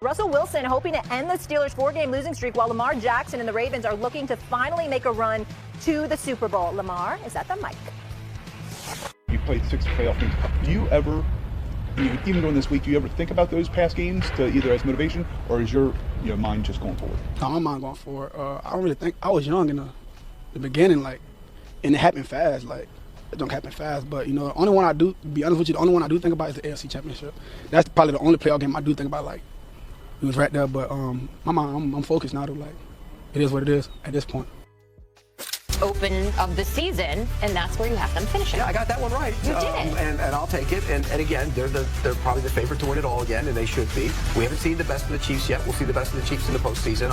Russell Wilson hoping to end the Steelers' 4-game losing streak while Lamar Jackson and the Ravens are looking to finally make a run to the Super Bowl. Lamar is at the mic. You played 6 playoff games. Do you ever, even during this week, do you ever think about those past games to either as motivation, or is your mind just going forward? No, my mind going forward. I don't really think. I was young in the beginning, and it happened fast. It don't happen fast, but the only one I do, to be honest with you, the only one I do think about is the AFC Championship. That's probably the only playoff game I do think about. It was right there, but my mind, I'm focused now. It is what it is at this point. Open of the season, and that's where you have them finishing. Yeah, I got that one right. You did. And I'll take it. And again, they're probably the favorite to win it all again, and they should be. We haven't seen the best of the Chiefs yet. We'll see the best of the Chiefs in the postseason.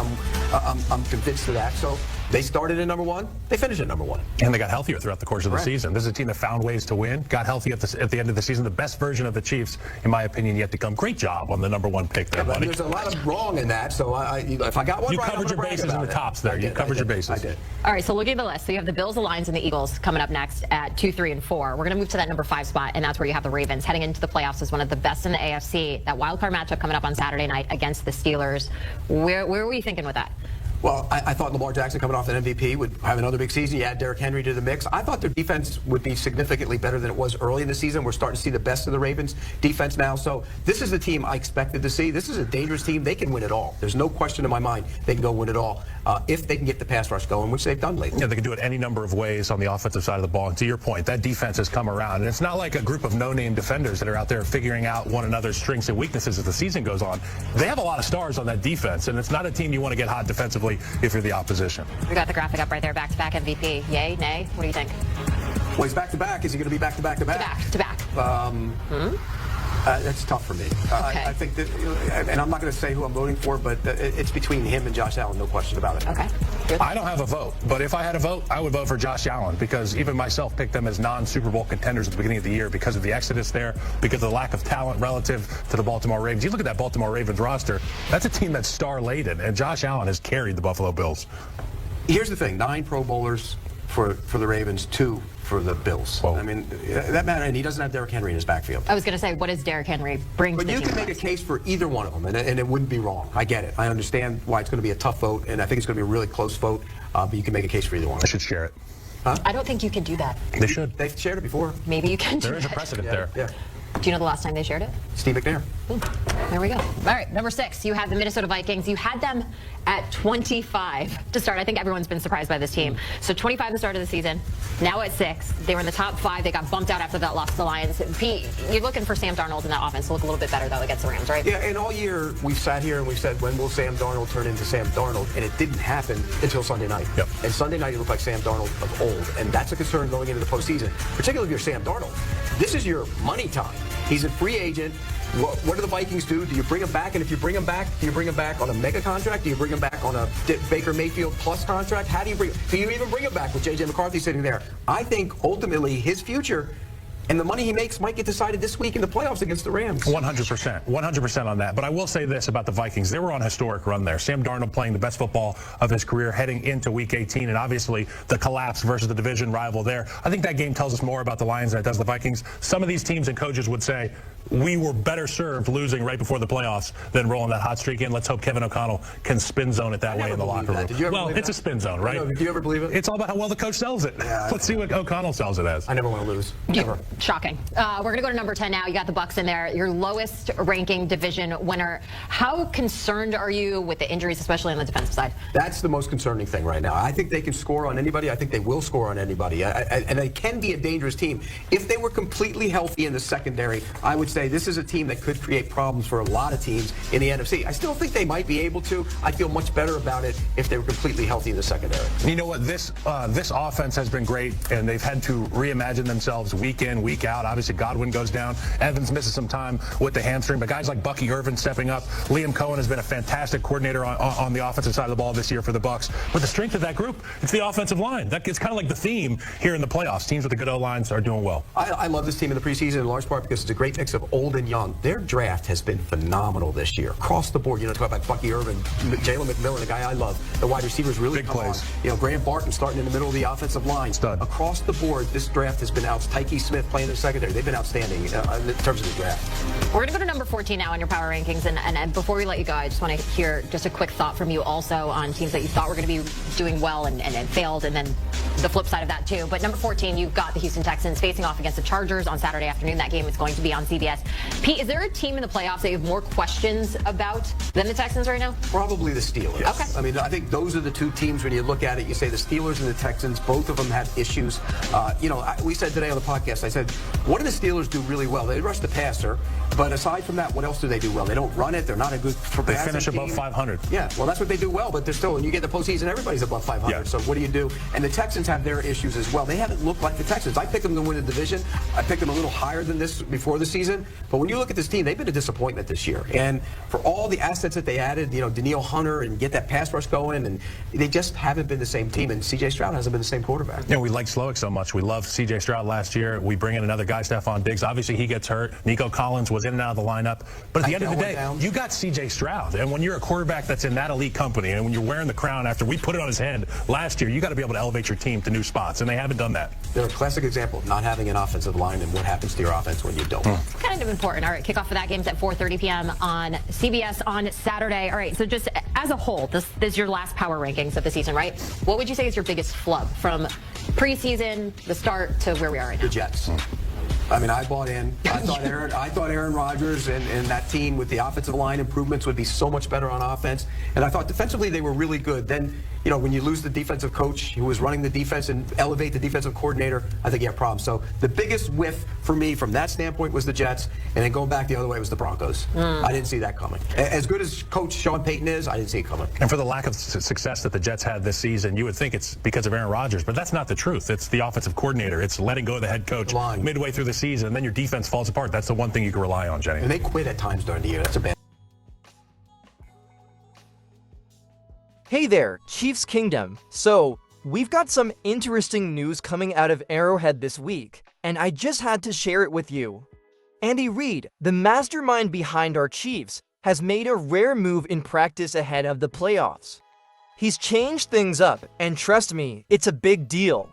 I'm convinced of that. So they started at number 1. They finished at number 1. And they got healthier throughout the course of the season. This is a team that found ways to win, got healthy at the end of the season. The best version of the Chiefs, in my opinion, yet to come. Great job on the number 1 pick there, buddy. There's a lot of wrong in that, so if I got one you right, covered your bases in the tops there. You covered your bases. I did. All right, so looking at the list, so you have the Bills, the Lions, and the Eagles coming up next at 2, 3, and 4. We're going to move to that number 5 spot, and that's where you have the Ravens heading into the playoffs as one of the best in the AFC. That wild card matchup coming up on Saturday night against the Steelers. Where were you thinking with that? Well, I thought Lamar Jackson coming off an MVP would have another big season. You add Derrick Henry to the mix. I thought their defense would be significantly better than it was early in the season. We're starting to see the best of the Ravens defense now. So this is the team I expected to see. This is a dangerous team. They can win it all. There's no question in my mind they can go win it all if they can get the pass rush going, which they've done lately. Yeah, they can do it any number of ways on the offensive side of the ball. And to your point, that defense has come around. And it's not like a group of no-name defenders that are out there figuring out one another's strengths and weaknesses as the season goes on. They have a lot of stars on that defense, and it's not a team you want to get hot defensively if you're the opposition. We got the graphic up right there, back-to-back MVP. Yay, nay? What do you think? Well, he's back-to-back. Is he going to be back-to-back-to-back? Back-to-back. That's tough for me. Okay. I think that, and I'm not going to say who I'm voting for, but it's between him and Josh Allen, no question about it. Okay. I don't have a vote, but if I had a vote, I would vote for Josh Allen, because even myself picked them as non-Super Bowl contenders at the beginning of the year because of the exodus there, because of the lack of talent relative to the Baltimore Ravens. You look at that Baltimore Ravens roster, that's a team that's star-laden, and Josh Allen has carried the Buffalo Bills. Here's the thing, 9 Pro Bowlers for the Ravens, 2 for the Bills. Whoa. I mean, that matter, and he doesn't have Derrick Henry in his backfield. I was going to say, what does Derrick Henry bring to the team? But you can make a case for either one of them, and it wouldn't be wrong. I get it. I understand why it's going to be a tough vote, and I think it's going to be a really close vote, but you can make a case for either one. I should share it. Huh? I don't think you can do that. They should. They've shared it before. Maybe you can do There is a that. precedent there. Yeah. Do you know the last time they shared it? Steve McNair. Ooh, there we go. All right, number 6, you have the Minnesota Vikings. You had them at 25 to start. I think everyone's been surprised by this team. So 25 at the start of the season, now at 6. They were in the top 5. They got bumped out after that loss to the Lions. Pete, you're looking for Sam Darnold in that offense to look a little bit better, though, against the Rams, right? Yeah, and all year we've sat here and we've said, when will Sam Darnold turn into Sam Darnold? And it didn't happen until Sunday night. Yep. And Sunday night, he looked like Sam Darnold of old. And that's a concern going into the postseason, particularly if you're Sam Darnold. This is your money time. He's a free agent. What do the Vikings do? Do you bring him back? And if you bring him back, do you bring him back on a mega contract? Do you bring him back on a Baker Mayfield plus contract? How do you even bring him back with J.J. McCarthy sitting there? I think ultimately his future and the money he makes might get decided this week in the playoffs against the Rams. 100%. 100% on that. But I will say this about the Vikings. They were on a historic run there. Sam Darnold playing the best football of his career heading into Week 18, and obviously the collapse versus the division rival there. I think that game tells us more about the Lions than it does the Vikings. Some of these teams and coaches would say, we were better served losing right before the playoffs than rolling that hot streak in. Let's hope Kevin O'Connell can spin zone it that way in the locker room. Well, it's a spin zone, right? Did you ever believe it? It's all about how well the coach sells it. Yeah, Let's see what O'Connell sells it as. I never want to lose. Never. Shocking. We're going to go to number 10 now. You got the Bucs in there, your lowest ranking division winner. How concerned are you with the injuries, especially on the defensive side? That's the most concerning thing right now. I think they can score on anybody. I think they will score on anybody. And they can be a dangerous team. If they were completely healthy in the secondary, I would say this is a team that could create problems for a lot of teams in the NFC. I still think they might be able to. I'd feel much better about it if they were completely healthy in the secondary. You know what? This offense has been great, and they've had to reimagine themselves week in, week out. Obviously, Godwin goes down. Evans misses some time with the hamstring, but guys like Bucky Irvin stepping up. Liam Cohen has been a fantastic coordinator on the offensive side of the ball this year for the Bucs. But the strength of that group, it's the offensive line. It's kind of like the theme here in the playoffs. Teams with the good O-lines are doing well. I love this team in the preseason in large part because it's a great mix of old and young. Their draft has been phenomenal this year. Across the board, talk about Bucky Irvin, Jalen McMillan, a guy I love. The wide receivers really big come plays. on. Graham Barton starting in the middle of the offensive line. Stud. Across the board, this draft has been out. Tyke Smith playing their secondary. They've been outstanding in terms of the draft. We're going to go to number 14 now on your power rankings. And before we let you go, I just want to hear just a quick thought from you also on teams that you thought were going to be doing well and failed, and then the flip side of that too. But number 14, you've got the Houston Texans facing off against the Chargers on Saturday afternoon. That game is going to be on CBS. Pete, is there a team in the playoffs that you have more questions about than the Texans right now? Probably the Steelers. Okay. I mean, I think those are the two teams when you look at it, you say the Steelers and the Texans, both of them have issues. We said today on the podcast, I said, what do the Steelers do really well? They rush the passer, but aside from that, what else do they do well? They don't run it. They're not a good They finish above 500. Yeah, well, that's what they do well, but they're still, when you get the postseason, everybody's above 500. Yeah. So what do you do? And the Texans have their issues as well. They haven't looked like the Texans. I picked them to win the division. I picked them a little higher than this before the season. But when you look at this team, they've been a disappointment this year. And for all the assets that they added, Danielle Hunter, and get that pass rush going, and they just haven't been the same team. And C.J. Stroud hasn't been the same quarterback. We like Slowick so much. We loved C.J. Stroud last year. We bring in another guy, Stephon Diggs. Obviously, he gets hurt. Nico Collins was in and out of the lineup. But at the end of the day, you got C.J. Stroud. And when you're a quarterback that's in that elite company, and when you're wearing the crown after we put it on his head last year, you got to be able to elevate your team to new spots. And they haven't done that. They're a classic example of not having an offensive line and what happens to your offense when you don't. Kind of important. All right, kickoff for that game's at 4:30 p.m. on CBS on Saturday. All right, so just as a whole, this is your last power rankings of the season, right? What would you say is your biggest flub from preseason, the start, to where we are right now? The Jets. I mean, I bought in. I thought Aaron Rodgers and that team with the offensive line improvements would be so much better on offense. And I thought defensively they were really good. Then, when you lose the defensive coach who was running the defense and elevate the defensive coordinator, I think you have problems. So the biggest whiff for me from that standpoint was the Jets. And then going back the other way was the Broncos. I didn't see that coming. As good as Coach Sean Payton is, I didn't see it coming. And for the lack of success that the Jets had this season, you would think it's because of Aaron Rodgers. But that's not the truth. It's the offensive coordinator. It's letting go of the head coach midway through the season, and then your defense falls apart. That's the one thing you can rely on, Jenny. And they quit at times during the year. That's a bad. Hey there, Chiefs Kingdom. So, we've got some interesting news coming out of Arrowhead this week, and I just had to share it with you. Andy Reid, the mastermind behind our Chiefs, has made a rare move in practice ahead of the playoffs. He's changed things up, and trust me, it's a big deal.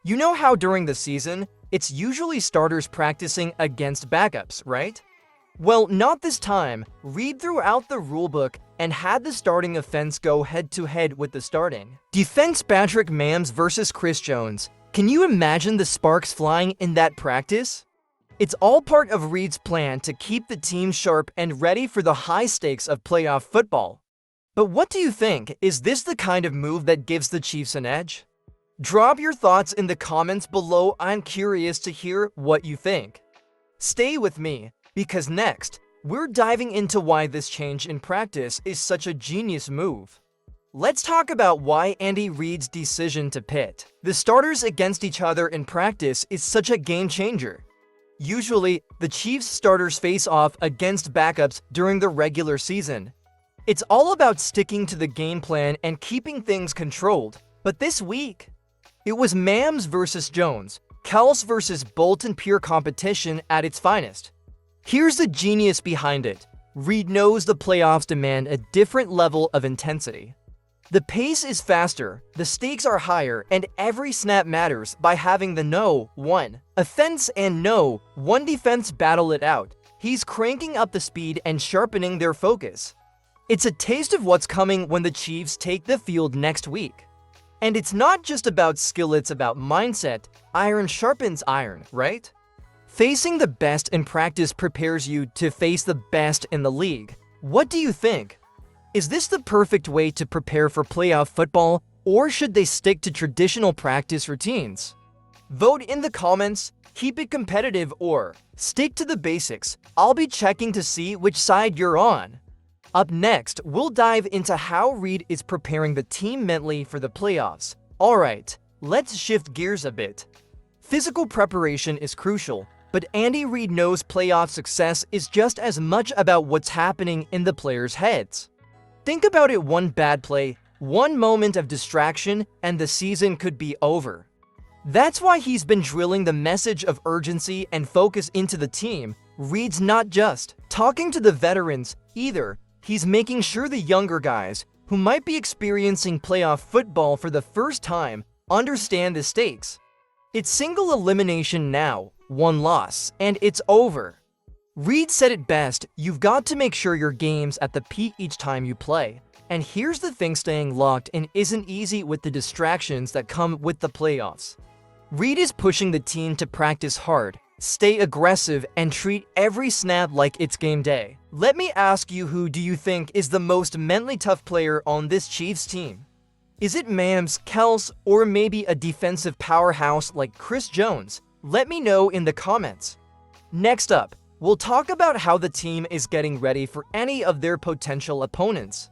You know how during the season, it's usually starters practicing against backups, right? Well, not this time. Reid threw out the rulebook and had the starting offense go head-to-head with the starting defense. Patrick Mahomes versus Chris Jones. Can you imagine the sparks flying in that practice? It's all part of Reid's plan to keep the team sharp and ready for the high stakes of playoff football. But what do you think? Is this the kind of move that gives the Chiefs an edge? Drop your thoughts in the comments below. I'm curious to hear what you think. Stay with me, because next, we're diving into why this change in practice is such a genius move. Let's talk about why Andy Reid's decision to pit the starters against each other in practice is such a game changer. Usually, the Chiefs starters face off against backups during the regular season. It's all about sticking to the game plan and keeping things controlled. But this week, it was Mahomes versus Jones, Kels versus Bolton, pure competition at its finest. Here's the genius behind it. Reid knows the playoffs demand a different level of intensity. The pace is faster, the stakes are higher, and every snap matters by having the no one offense and no one defense battle it out. He's cranking up the speed and sharpening their focus. It's a taste of what's coming when the Chiefs take the field next week. And it's not just about skill, it's about mindset. Iron sharpens iron, right? Facing the best in practice prepares you to face the best in the league. What do you think? Is this the perfect way to prepare for playoff football, or should they stick to traditional practice routines? Vote in the comments, keep it competitive, or stick to the basics. I'll be checking to see which side you're on. Up next, we'll dive into how Reid is preparing the team mentally for the playoffs. Alright, let's shift gears a bit. Physical preparation is crucial, but Andy Reid knows playoff success is just as much about what's happening in the players' heads. Think about it: one bad play, one moment of distraction, and the season could be over. That's why he's been drilling the message of urgency and focus into the team. Reid's not just talking to the veterans either. He's making sure the younger guys, who might be experiencing playoff football for the first time, understand the stakes. It's single elimination now. one loss, and it's over. Reed said it best, you've got to make sure your game's at the peak each time you play. And here's the thing, staying locked in isn't easy with the distractions that come with the playoffs. Reed is pushing the team to practice hard, stay aggressive, and treat every snap like it's game day. Let me ask you, who do you think is the most mentally tough player on this Chiefs team? Is it Mams, Kels, or maybe a defensive powerhouse like Chris Jones? Let me know in the comments. Next up, we'll talk about how the team is getting ready for any of their potential opponents.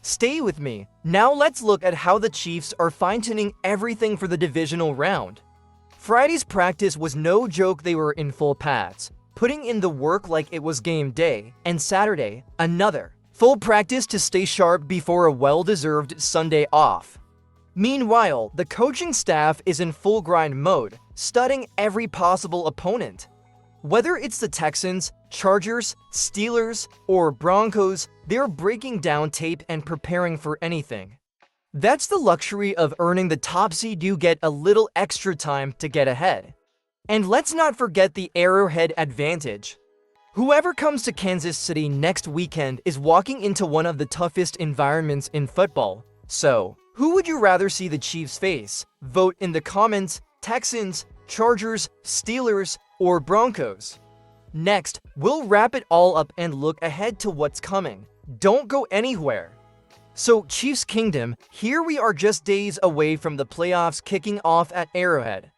Stay with me. Now let's look at how the Chiefs are fine-tuning everything for the divisional round. Friday's practice was no joke. They were in full pads, putting in the work like it was game day, and Saturday, another full practice to stay sharp before a well-deserved Sunday off. Meanwhile, the coaching staff is in full grind mode, studying every possible opponent. Whether it's the Texans, Chargers, Steelers, or Broncos, they're breaking down tape and preparing for anything. That's the luxury of earning the top seed. You get a little extra time to get ahead. And let's not forget the Arrowhead advantage. Whoever comes to Kansas City next weekend is walking into one of the toughest environments in football. So, who would you rather see the Chiefs face? Vote in the comments. Texans, Chargers, Steelers, or Broncos. Next, we'll wrap it all up and look ahead to what's coming. Don't go anywhere. So, Chiefs Kingdom, here we are just days away from the playoffs kicking off at Arrowhead.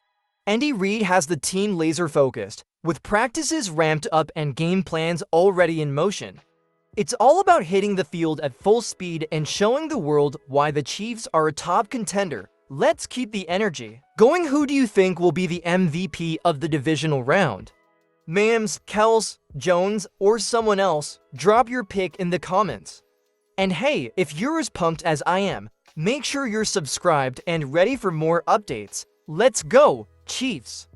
Andy Reid has the team laser focused, with practices ramped up and game plans already in motion. It's all about hitting the field at full speed and showing the world why the Chiefs are a top contender. Let's keep the energy going. Who do you think will be the MVP of the divisional round? Mams, Kels, Jones, or someone else? Drop your pick in the comments. And hey, if you're as pumped as I am, make sure you're subscribed and ready for more updates. Let's go, Chiefs!